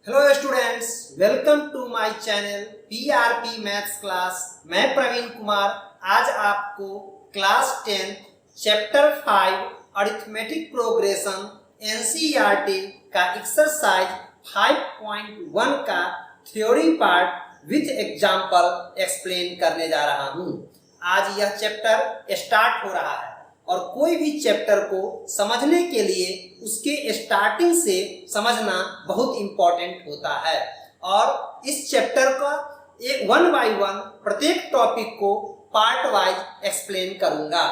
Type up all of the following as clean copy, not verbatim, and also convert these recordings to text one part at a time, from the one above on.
Hello students, welcome to my channel PRP maths class. मैं प्रवीण कुमार आज आपको class 10 chapter 5 arithmetic progression NCERT का exercise 5.1 का theory part with example explain करने जा रहा हूँ। आज यह चैप्टर स्टार्ट हो रहा है और कोई भी चैप्टर को समझने के लिए उसके स्टार्टिंग से समझना बहुत इम्पोर्टेंट होता है और इस चैप्टर का एक 1 बाय 1 प्रत्येक टॉपिक को पार्ट वाइज एक्सप्लेन करूंगा।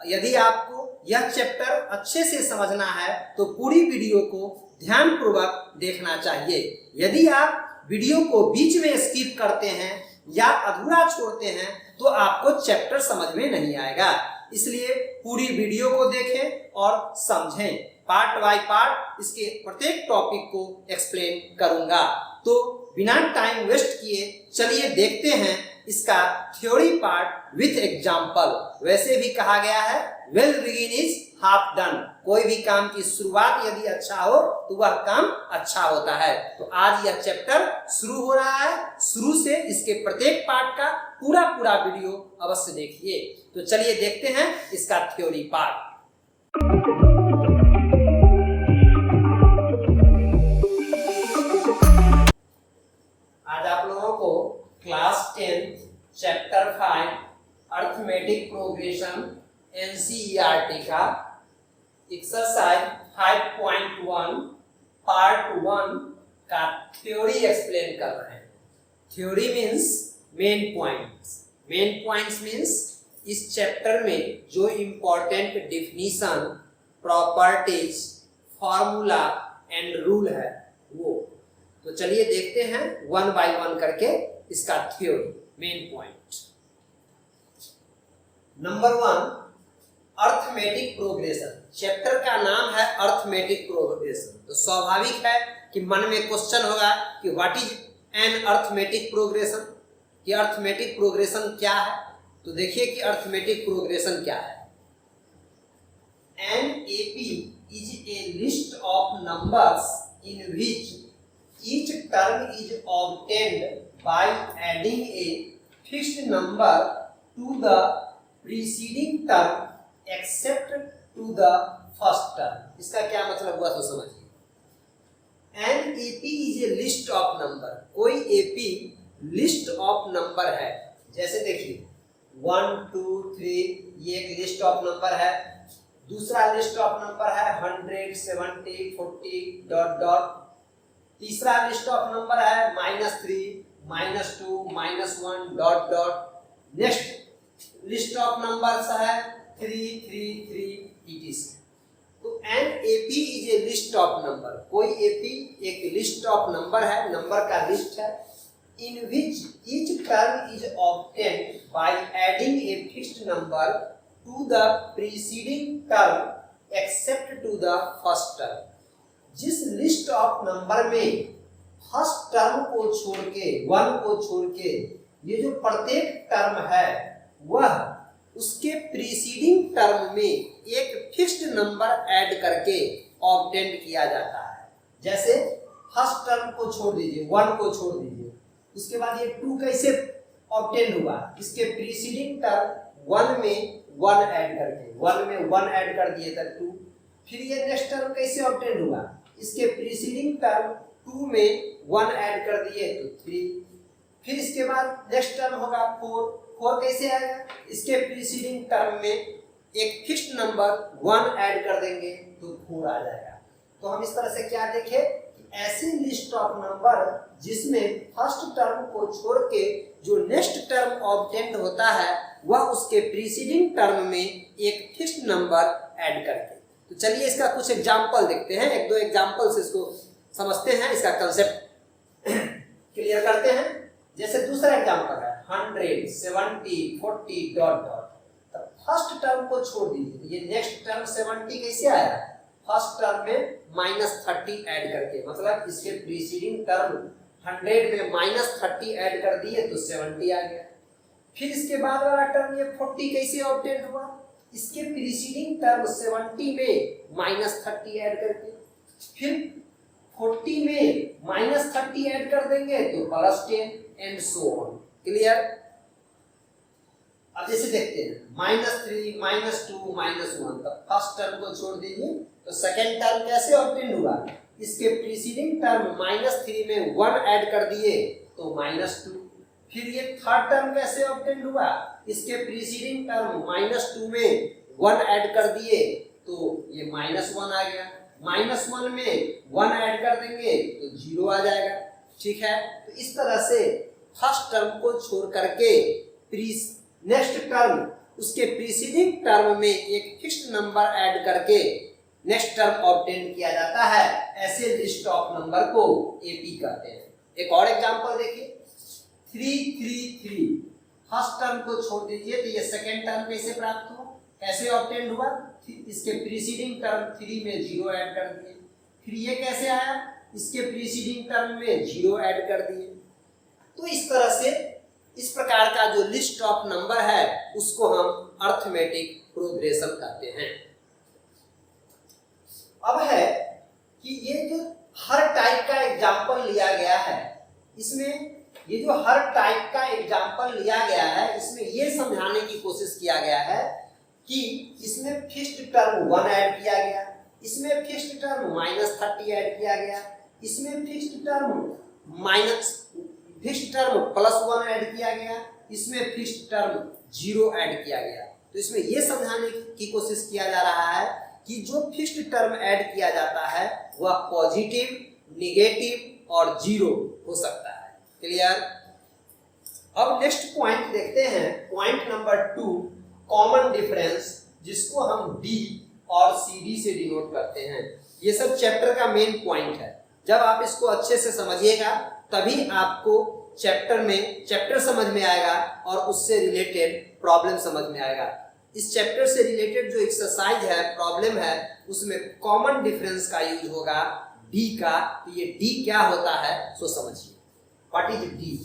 यदि आपको यह चैप्टर अच्छे से समझना है तो पूरी वीडियो को ध्यानपूर्वक देखना चाहिए। यदि आप वीडियो को बीच में स्किप करते हैं या अधूरा छोड़ते हैं तो आपको चैप्टर समझ में नहीं आएगा। इसलिए पूरी वीडियो को देखें और समझें। पार्ट बाय पार्ट इसके प्रत्येक टॉपिक को एक्सप्लेन करूंगा। तो बिना टाइम वेस्ट किए चलिए देखते हैं इसका थ्योरी पार्ट विथ एग्जांपल। वैसे भी कहा गया है well begin is half done. कोई भी काम की शुरुआत यदि अच्छा हो तो वह काम अच्छा होता है। तो आज यह चैप्टर शुरू हो रहा है। शुरू से इसके प्रत्येक पार्ट का पूरा वीडियो अवश्य देखिए। तो चलिए देखते हैं इसका थ्योरी पार्ट। आज आप लोगों को class 10 chapter 5 arithmetic progression NCERT का एक्सरसाइज 5.1 पार्ट 1 का थ्योरी एक्सप्लेन कर रहे हैं। Theory means main points. Main points means इस चैप्टर में जो important definition, properties, formula and rule है वो। तो चलिए देखते हैं 1 बाय 1 करके इसका theory main point. Number 1, arithmetic progression. Chapter का नाम है अरिथमेटिक प्रोग्रेशन। तो स्वाभाविक है कि मन में क्वेश्चन होगा कि what is an arithmetic progression, कि अरिथमेटिक प्रोग्रेशन क्या है। तो देखिए कि अरिथमेटिक प्रोग्रेशन क्या है। N AP is a list of numbers in which each term is obtained by adding a fixed number to the preceding term except to the first term। इसका क्या मतलब हुआ तो समझिए। An AP is a list of number। कोई AP list of number है। जैसे देखिए 1 2 3 ये एक लिस्ट ऑफ नंबर है। दूसरा लिस्ट ऑफ नंबर है 100 70 40 डॉट डॉट। तीसरा लिस्ट ऑफ नंबर है -3 -2 -1 dot dot. Next list of numbers है 3 3 3 etc। तो an AP is a list of number. कोई एपी एक लिस्ट ऑफ नंबर है, नंबर का लिस्ट है। In which each term is obtained by adding a fixed number to the preceding term except to the first term. जिस list of number में first term को छोड़ के 1 को छोड़ के ये जो प्रत्येक टर्म है वह उसके प्रीसीडिंग टर्म में एक फिक्स्ड नंबर ऐड करके ऑब्टेंड किया जाता है। जैसे फर्स्ट टर्म को छोड़ दीजिए, 1 को छोड़ दीजिए, उसके बाद ये 2 कैसे ऑब्टेंड हुआ, इसके प्रीसीडिंग टर्म 1 में 1 ऐड करके, 1 में 1 ऐड कर दिए तब 2। फिर ये नेक्स्ट टर्म कैसे ऑब्टेंड हुआ, इसके प्रीसीडिंग टर्म 2 में 1 ऐड कर दिए तो 3। फिर इसके बाद नेक्स्ट टर्म होगा 4 कैसे आएगा, इसके प्रीसीडिंग टर्म में एक फिक्स्ड नंबर 1 ऐड कर देंगे तो 4 आ जाएगा। तो हम इस तरह से क्या देखें कि ऐसी लिस्ट ऑफ नंबर जिसमें फर्स्ट टर्म को छोड़ के जो नेक्स्ट टर्म ऑब्टेंड होता है वह उसके प्रीसीडिंग टर्म में एक फिक्स्ड नंबर ऐड करके। तो चलिए इसका कुछ एग्जाम्पल देखते हैं। 1-2 एग्जाम्पल से इसको समझते हैं, इसका कंसेप्ट क्लियर करते हैं। जैसे दूसरा एग्जाम्पल है 100 70 40 डॉट डॉट। तो फर्स्ट टर्म को छोड़ दीजिए, ये नेक्स्ट टर्म 70 कैसे आया, फर्स्ट टर्म में -30 ऐड करके, मतलब इसके प्रीसीडिंग टर्म 100 में -30 ऐड कर दिए तो 70 आ गया। फिर इसके बाद वाला टर्म ये 40 कैसे ऑब्टेन हुआ, इसके प्रीसीडिंग टर्म 70 में -30 ऐड करके। फिर 40 में -30 30 ऐड कर देंगे तो +10 एंड सो ऑन। क्लियर? अब जैसे देखते हैं -3 -2 -1, तो फर्स्ट टर्म को छोड़ दीजिए, तो सेकंड टर्म कैसे ऑब्टेन हुआ? इसके प्रीसीडिंग टर्म -3 में 1 ऐड कर दिए तो -2। फिर ये थर्ड टर्म कैसे ऑब्टेन हुआ? इसके प्रीसीडिंग टर्म -2 में 1 ऐड कर दिए तो ये -1 आ गया। -1 में 1 ऐड कर देंगे तो 0 आ जाएगा। ठीक है, तो इस तरह से फर्स्ट टर्म को छोड़ करके नेक्स्ट टर्म उसके प्रीसीडिंग टर्म में एक फिक्स्ड नंबर ऐड करके नेक्स्ट टर्म ऑब्टेन किया जाता है। ऐसे लिस्ट ऑफ नंबर को एपी कहते हैं। एक और एग्जांपल देखिए, 3 3 3। फर्स्ट टर्म को छोड़ दीजिए तो ये सेकंड टर्म कैसे प्राप्त हुआ, कैसे ऑब्टेन हुआ? इसके प्रीसीडिंग टर्म 3 में 0 ऐड कर दिए। फिर ये कैसे आया? इसके प्रीसीडिंग टर्म में 0 ऐड कर दिए। तो इस तरह से इस प्रकार का जो लिस्ट ऑफ नंबर है उसको हम अर्थमेटिक प्रोग्रेशन कहते हैं। अब है कि ये जो हर टाइप का एग्जाम्पल लिया गया है, इसमें ये जो हर टाइप का एग्जाम्पल लिया गया है इसमें ये समझाने की कोशिश किया गया है कि इसमें फिक्स्ड टर्म 1 ऐड किया गया, इसमें फिक्स्ड टर्म -30 ऐड किया गया, इसमें फिक्स्ड टर्म +1 ऐड किया गया, इसमें फिक्स्ड टर्म 0 ऐड किया गया। तो इसमें यह समझाने की कोशिश किया जा रहा है कि जो फिक्स्ड टर्म ऐड किया जाता है वह पॉजिटिव, नेगेटिव और 0 हो सकता है। क्लियर? अब नेक्स्ट पॉइंट देखते हैं, पॉइंट नंबर 2, कॉमन डिफरेंस, जिसको हम डी और सी से डिनोट करते हैं। ये सब चैप्टर का मेन पॉइंट है। जब आप इसको अच्छे से समझिएगा तभी आपको चैप्टर समझ में आएगा और उससे रिलेटेड प्रॉब्लम समझ में आएगा। इस चैप्टर से रिलेटेड जो एक्सरसाइज है, प्रॉब्लम है, उसमें कॉमन डिफरेंस का यूज होगा डी का। तो ये डी क्या होता है सो समझिए। What is D?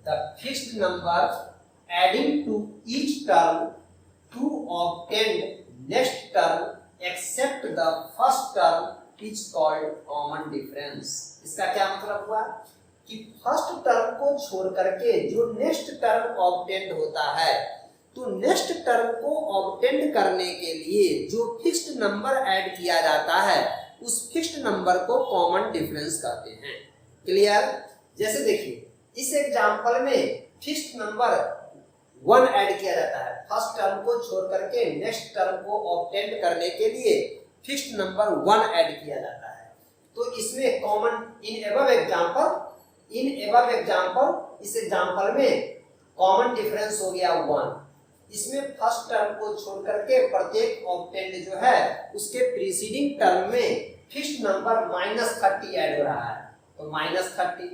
The fixed number adding to each term to obtain next term except the first term is called common difference. इसका क्या मतलब हुआ कि फर्स्ट टर्म को छोड़ करके जो नेक्स्ट टर्म ऑब्टेंड होता है, तो नेक्स्ट टर्म को ऑब्टेंड करने के लिए जो फिक्स्ड नंबर ऐड किया जाता है उस फिक्स्ड नंबर को कॉमन डिफरेंस कहते हैं। क्लियर? जैसे देखिए इस एग्जांपल में फिक्स्ड नंबर 1 ऐड किया जाता है, फर्स्ट टर्म को छोड़ करके नेक्स्ट टर्म को ऑब्टेंड करने के लिए फिक्स्ड नंबर 1 ऐड किया जाता है। तो इसमें कॉमन इन एबव एग्जांपल इस एग्जांपल में कॉमन डिफरेंस हो गया 1। इसमें फर्स्ट टर्म को छोड़ करके प्रत्येक ऑब्टेंड जो है उसके प्रीसीडिंग टर्म में फिक्स्ड नंबर -30 ऐड हो रहा है, तो -30।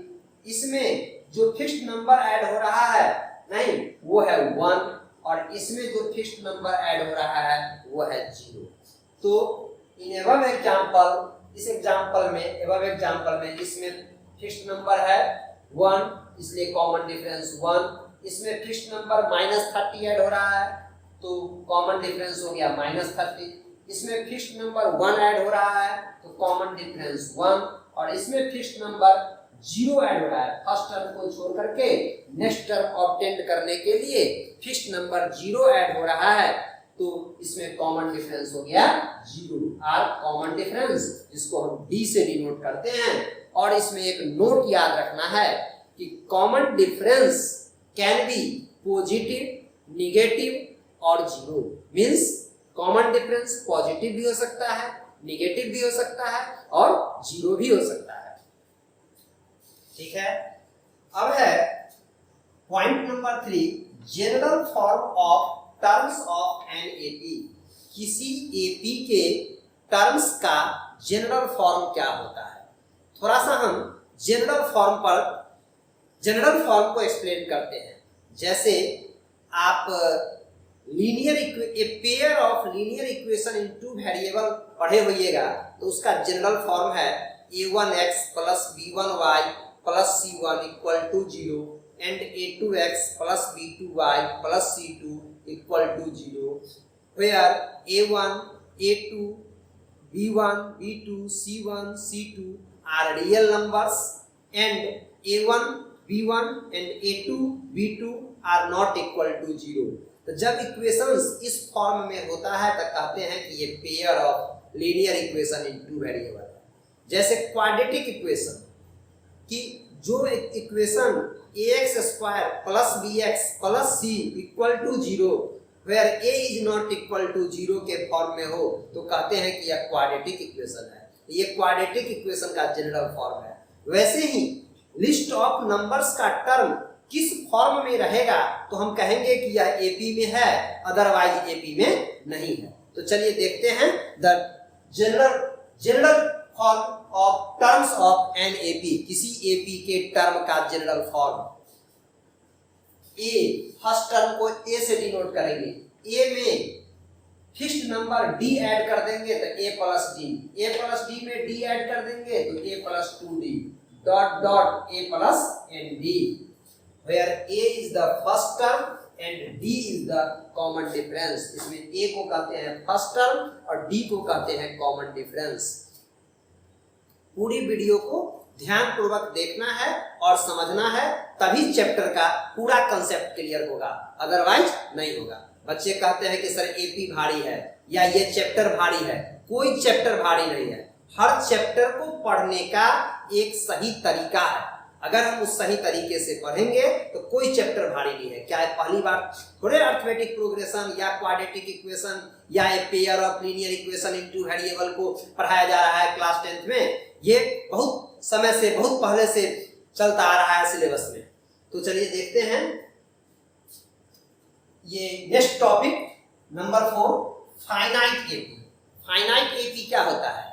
इसमें जो फिक्स्ड नंबर ऐड हो रहा है नहीं वो है 1, और इसमें जो फिक्स्ड नंबर ऐड हो रहा है वो है 0। तो इन एबव एग्जांपल, इस एग्जांपल में इसमें फिक्स्ड नंबर है 1, इसलिए कॉमन डिफरेंस 1। इसमें फिक्स्ड नंबर -30 ऐड हो रहा है तो कॉमन डिफरेंस हो गया -30। इसमें फिक्स्ड नंबर 1 ऐड हो रहा है तो कॉमन डिफरेंस 1, और इसमें फिक्स्ड नंबर 0 ऐड हो रहा है। फर्स्ट टर्म को छोड़ करके नेक्स्ट टर्म ऑब्टेंड करने के लिए फिक्स्ड नंबर 0 ऐड हो रहा है, तो इसमें कॉमन डिफरेंस हो गया 0, आर कॉमन डिफरेंस, जिसको हम डी से डिनोट करते हैं। और इसमें एक नोट याद रखना है कि common difference can be positive, negative और 0। मींस कॉमन डिफरेंस पॉजिटिव भी हो सकता है, नेगेटिव भी हो सकता है और 0 भी हो सकता है। ठीक है? अब है point number 3, general form of terms of an AP. किसी एपी के टर्म्स का जनरल फॉर्म क्या होता है? थोड़ा सा हम जनरल फॉर्म को एक्सप्लेन करते हैं। जैसे आप pair of linear equation in 2 variable पढ़े होइएगा, तो उसका जनरल फॉर्म है a1x + b1y + c1 = 0 and a2x + b2y + c2 = 0, where a1, a2, b1, b2, c1, c2 are real numbers and a1 b1 and a2 b2 are not equal to 0। तो जब equations इस form में होता है तो कहते हैं कि ये pair of linear equation in two variable है। जैसे क्वाड्रेटिक इक्वेशन कि जो equation ax square plus bx plus c equal to 0 where a is not equal to 0 के फॉर्म में हो तो कहते हैं कि यह क्वाड्रेटिक इक्वेशन है। ये क्वाड्रेटिक इक्वेशन का जनरल फॉर्म है। वैसे ही लिस्ट ऑफ नंबर्स का टर्म किस फॉर्म में रहेगा तो हम कहेंगे कि यह एपी में है, अदरवाइज एपी में नहीं है। तो चलिए देखते हैं the general form of terms of an AP, किसी एपी के टर्म का जनरल फॉर्म। ए फर्स्ट टर्म को ए से डिनोट करेंगे, ए में फिक्स्ड नंबर डी ऐड कर देंगे तो ए प्लस डी में डी ऐड कर देंगे तो a plus 2d dot dot a plus n d, where a is the first term and d is the common difference. इसमें ए को कहते हैं फर्स्ट टर्म और डी को कहते हैं कॉमन डिफरेंस। पूरी वीडियो को ध्यान पूर्वक देखना है और समझना है, तभी चैप्टर का पूरा कंसेप्ट क्लियर होगा, अदरवाइज नहीं होगा। बच्चे कहते हैं कि सर एपी भारी है या ये चैप्टर भारी है। कोई चैप्टर भारी नहीं है। हर चैप्टर को पढ़ने का एक सही तरीका है। अगर हम उस सही तरीके से पढ़ेंगे तो कोई चैप्टर भारी नहीं है। क्या है, पहली बार थोड़े अरिथमेटिक प्रोग्रेशन या क्वाड्रेटिक इक्वेशन या a pair of linear equation into variable को पढ़ाया जा रहा है क्लास 10th में। ये बहुत समय से, बहुत पहले से चलता आ रहा है सिलेबस में। तो चलिए देखते हैं ये next topic number 4, finite AP. Finite AP क्या होता है?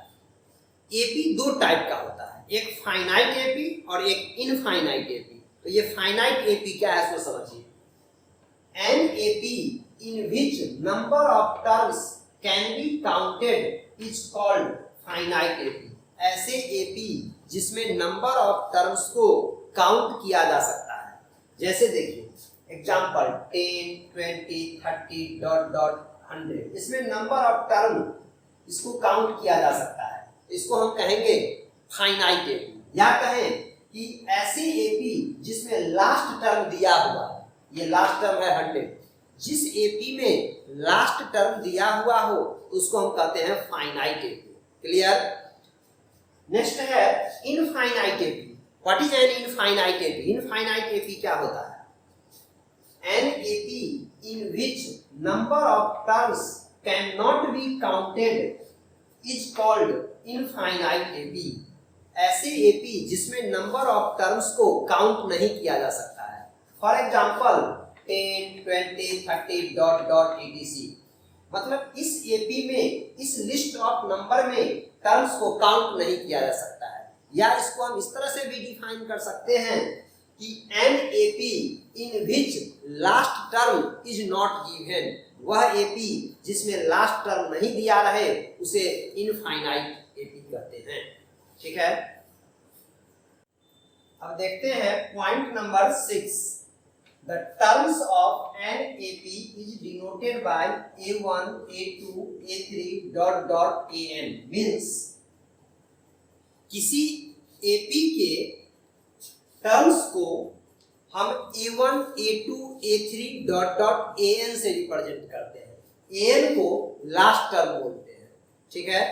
एपी दो टाइप का होता है, एक फाइनाइट एपी और एक इनफाइनाइट एपी। तो ये फाइनाइट एपी क्या है इसको समझिए। An AP in which number of terms can be counted is called finite AP. ऐसे एपी जिसमें नंबर ऑफ टर्म्स को काउंट किया जा सकता है। जैसे देखिए एग्जाम्पल 10, 20, 30 डॉट डॉट 100, इसमें नंबर ऑफ टर्म इसको काउंट किया जा सकता है। इसको हम कहेंगे फाइनाइट एपी। या कहें कि ऐसी एपी जिसमें लास्ट टर्म दिया हुआ है, ये लास्ट टर्म है 100, जिस एपी में लास्ट टर्म दिया हुआ हो उसको हम कहते हैं फाइनाइट एपी। क्लियर? नेक्स्ट है infinite AP. What is an infinite AP? Infinite AP क्या होता है? An AP in which number of terms cannot be counted is called infinite AP। ऐसे AP जिसमें नंबर ऑफ टर्म्स को count नहीं किया जा सकता है। For example 10, 20, 30 dot dot etc। मतलब इस AP में, इस लिस्ट ऑफ नंबर में टर्म्स को काउंट नहीं किया जा सकता है। या इसको हम इस तरह से भी डिफाइन कर सकते हैं कि an AP in which last term is not given, वह एपी जिसमें लास्ट टर्म नहीं दिया रहे उसे इनफाइनाइट एपी कहते हैं। ठीक है, अब देखते हैं point number 6। The terms of N AP is denoted by a1, a2, a3 dot dot an। Means किसी एपी के टर्म्स को हम a1, a2, a3 dot dot an से रिप्रेजेंट करते हैं। an को लास्ट टर्म बोलते हैं। ठीक है,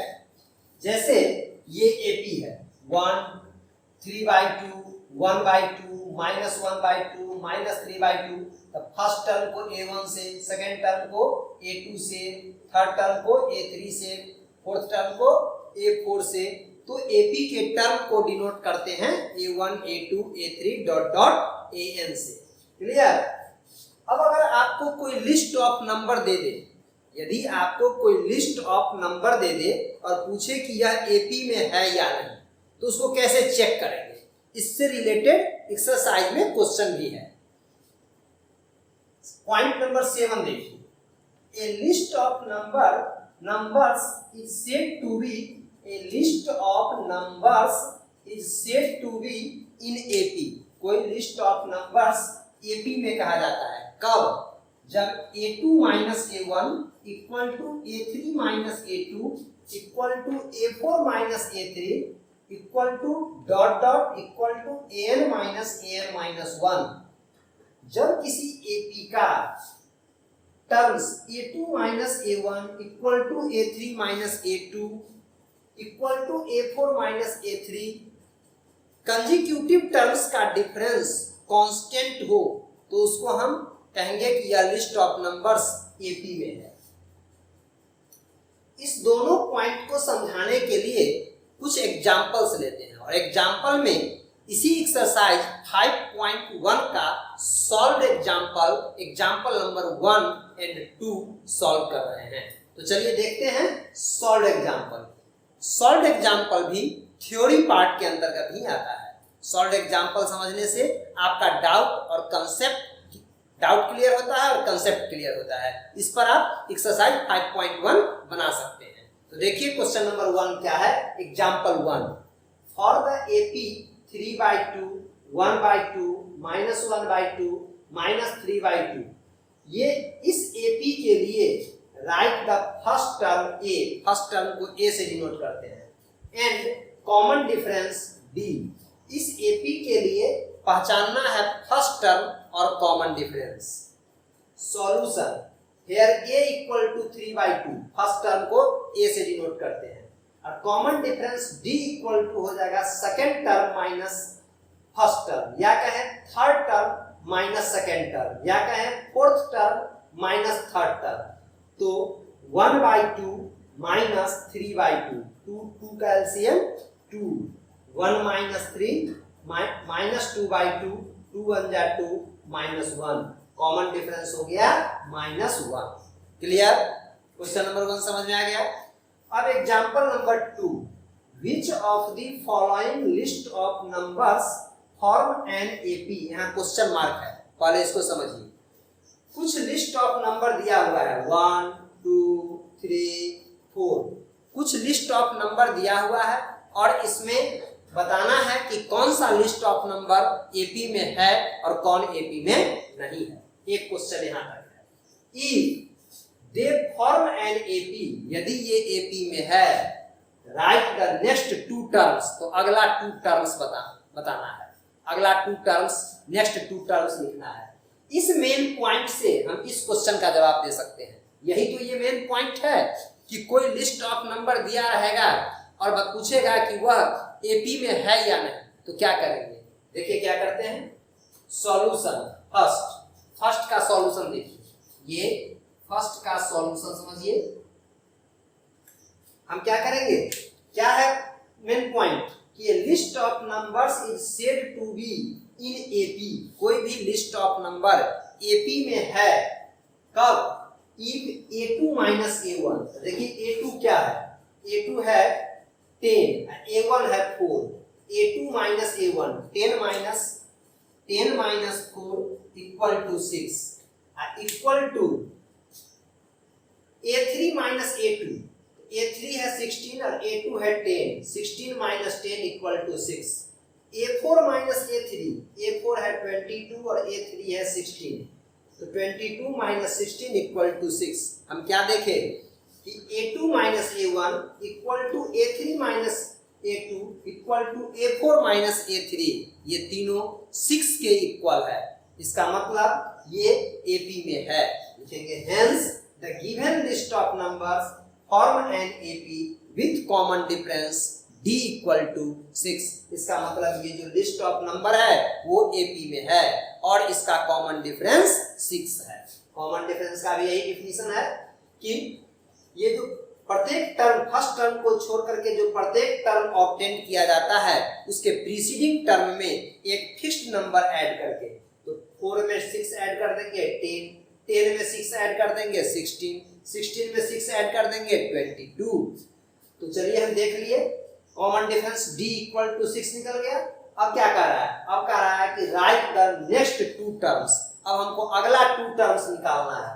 जैसे ये AP है 1, 3/2, 1/2, -1/2, -3/2। तो फर्स्ट टर्म को a1 से, सेकेंड टर्म को a2 से, थर्ड टर्म को a3 से, फोर्थ टर्म को a4 से। तो एपी के टर्म को डिनोट करते हैं a1, a2, a3 dot dot an से। क्लियर? अब अगर आपको कोई लिस्ट ऑफ नंबर दे दे, यदि आपको कोई लिस्ट ऑफ नंबर दे दे और पूछे कि यह एपी में है या नहीं, तो उसको कैसे चेक करेंगे? इससे रिलेटेड एक्सरसाइज में क्वेश्चन भी है। पॉइंट नंबर 7 देखिए। A list of numbers is said to be A list of numbers is said to be in AP। कोई लिस्ट ऑफ नंबर्स AP में कहा जाता है। कब? जब A2 minus A1 equal to A3 minus A2 equal to A4 minus A3 equal to dot dot equal to an minus 1। जब किसी AP का terms a2 minus a1 equal to a3 minus a2 equal to a4 minus a3, consecutive terms का difference constant हो तो उसको हम कहेंगे कि यह लिस्ट ऑफ नंबर्स AP में है। इस दोनों पॉइंट को समझाने के लिए कुछ एग्जांपल्स लेते हैं और एग्जांपल में इसी एक्सरसाइज 5.1 का solve example number 1 and 2 solve कर रहे हैं। तो चलिए देखते हैं सॉल्व एग्जांपल भी थ्योरी पार्ट के अंतर्गत ही आता है। सॉल्व एग्जांपल समझने से आपका डाउट क्लियर होता है और कंसेप्ट क्लियर होता है। इस पर आप एक्सरसाइज 5.1 बना सकते हैं। तो देखिए क्वेश्चन नंबर 1 क्या है। एग्जांपल 1, फॉर द AP 3/2 1/2 -1/2 -3/2, ये इस AP के लिए write the first term A, first term को A से डिनोट करते हैं, एंड कॉमन डिफरेंस D, इस AP के लिए पहचानना है फर्स्ट टर्म और common difference. Solution, here A equal to 3/2, first term को A से डिनोट करते हैं, और common difference D equal to हो जाएगा second term minus first term, या कहें third term minus second term, या कहें fourth term minus third term. तो 1/2 माइनस 3/2, 2 का एलसीएम 2, 1 माइनस 3 माइनस 2/2, 2 1 जा 2 -1, कॉमन डिफरेंस हो गया -1। क्लियर? क्वेश्चन नंबर 1 समझ में आ गया। अब example number 2, which of the following list of numbers form an AP, यहाँ क्वेश्चन मार्क है, पहले इसको समझिए। कुछ लिस्ट ऑफ नंबर दिया हुआ है 1 2 3 4, कुछ लिस्ट ऑफ नंबर दिया हुआ है और इसमें बताना है कि कौन सा लिस्ट ऑफ नंबर AP में है और कौन AP में नहीं है। एक क्वेश्चन यहाँ तक है। If they form an AP, यदि ये AP में है, राइट द नेक्स्ट 2 टर्म्स, तो अगला 2 टर्म्स बताना है, अगला 2 टर्म्स, नेक्स्ट 2 टर्म्स लिखना है। इस मेन पॉइंट से हम इस क्वेश्चन का जवाब दे सकते हैं। यही तो ये मेन पॉइंट है कि कोई लिस्ट ऑफ नंबर दिया रहेगा और पूछेगा कि वह AP में है या नहीं, तो क्या करेंगे। देखिए क्या करते हैं। सॉल्यूशन, फर्स्ट का सॉल्यूशन देखिए, ये फर्स्ट का सॉल्यूशन समझिए। हम क्या करेंगे, क्या है मेन पॉइंट कि list of numbers is said to be in AP, कोई भी लिस्ट ऑफ नंबर AP में है कब, इफ A2 माइनस A1। देखिए A2 क्या है, A2 है 10, A1 है 4, A2 minus A1, 10 minus 4 equal to 6, equal to A3 minus A2, A3 है 16 और A2 है 10, 16 minus 10 equal to 6, A4 minus A3, A4 है 22 और A3 है 16, तो 22 माइनस 16 इक्वल टू 6। हम क्या देखें कि A2 minus A1 equal to A3 minus A2 equal to A4 minus A3, ये तीनों 6 के इक्वल है। इसका मतलब ये AP में है। लिखेंगे hence the given list of numbers form an AP with common difference D equal to 6। इसका मतलब ये जो लिस्ट ऑफ नंबर है वो AP में है और इसका कॉमन डिफरेंस 6 है। कॉमन डिफरेंस का भी यही डिफिनीशन है कि ये जो प्रत्येक टर्म, फर्स्ट टर्म को छोड़ करके जो प्रत्येक टर्म ऑब्टेन किया जाता है उसके प्रीसीडिंग टर्म में एक फिक्स्ड नंबर ऐड करके, तो 4 में 6 ऐड कर देंगे 10, 10 में 6 ऐड कर देंगे 16, 16 में 6 ऐड कर देंगे 22। तो चलिए हम देख लिए common difference D equal to 6 निकल गया। अब क्या कर रहा है, अब कह रहा है कि राइट द नेक्स्ट 2 टर्म्स। अब हमको अगला 2 टर्म्स निकालना है,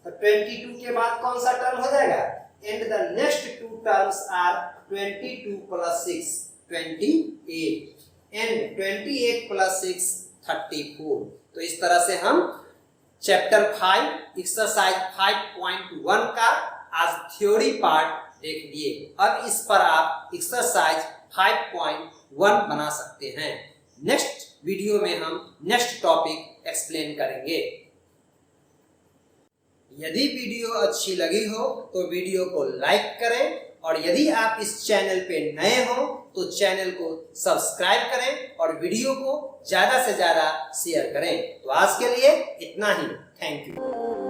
तो 22 के बाद कौन सा टर्म हो जाएगा, and the next 2 terms are 22 plus 6 28, and 28 plus 6 34। तो इस तरह से हम चैप्टर 5 एक्सरसाइज 5.1 का आज थ्योरी पार्ट देख लिए। अब इस पर आप एक्सरसाइज 5.1 बना सकते हैं। नेक्स्ट वीडियो में हम नेक्स्ट टॉपिक एक्सप्लेन करेंगे। यदि वीडियो अच्छी लगी हो तो वीडियो को लाइक करें, और यदि आप इस चैनल पे नए हो तो चैनल को सब्सक्राइब करें और वीडियो को ज़्यादा से ज़्यादा शेयर करें। तो आज के लिए इतना ही। Thank you.